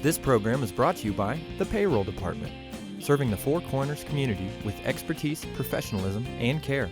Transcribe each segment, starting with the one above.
This program is brought to you by the Payroll Department, serving the Four Corners community with expertise, professionalism, and care.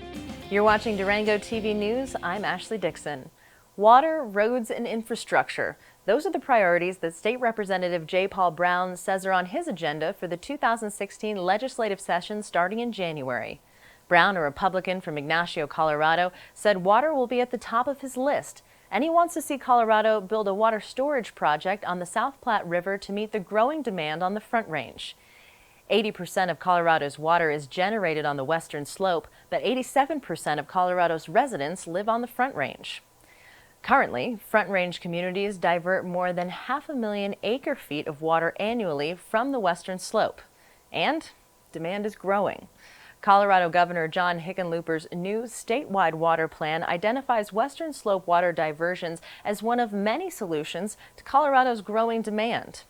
You're watching Durango TV News. I'm Ashley Dixon. Water, roads, and infrastructure. Those are the priorities that State Representative J. Paul Brown says are on his agenda for the 2016 legislative session starting in January. Brown, a Republican from Ignacio, Colorado, said water will be at the top of his list, and he wants to see Colorado build a water storage project on the South Platte River to meet the growing demand on the Front Range. 80% of Colorado's water is generated on the western slope, but 87% of Colorado's residents live on the Front Range. Currently, Front Range communities divert more than 500,000 acre-feet of water annually from the western slope, and demand is growing. Colorado Governor John Hickenlooper's new statewide water plan identifies western slope water diversions as one of many solutions to Colorado's growing demand.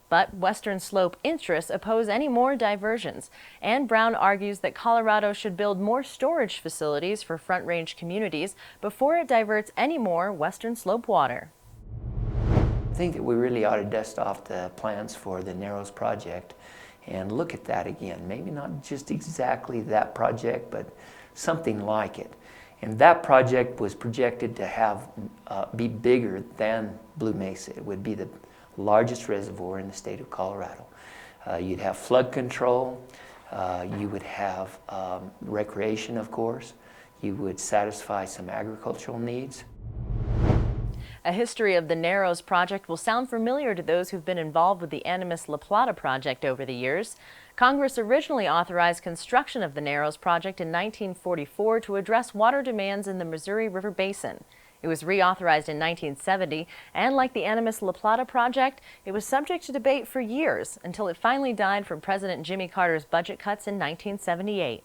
But western slope interests oppose any more diversions, and Brown argues that Colorado should build more storage facilities for Front Range communities before it diverts any more western slope water. I think that we really ought to dust off the plans for the Narrows project and look at that again. Maybe not just exactly that project, but something like it. And that project was projected to have be bigger than Blue Mesa. It would be the largest reservoir in the state of Colorado. You'd have flood control. You would have recreation, of course. You would satisfy some agricultural needs. A history of the Narrows project will sound familiar to those who've been involved with the Animas La Plata project over the years. Congress originally authorized construction of the Narrows project in 1944 to address water demands in the Missouri River Basin. It was reauthorized in 1970, and like the Animas La Plata project, it was subject to debate for years until it finally died from President Jimmy Carter's budget cuts in 1978.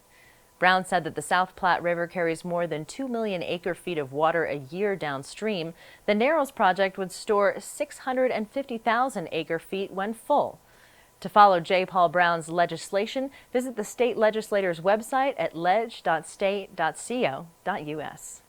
Brown said that the South Platte River carries more than 2 million acre-feet of water a year downstream. The Narrows project would store 650,000 acre-feet when full. To follow J. Paul Brown's legislation, visit the state legislator's website at ledge.state.co.us.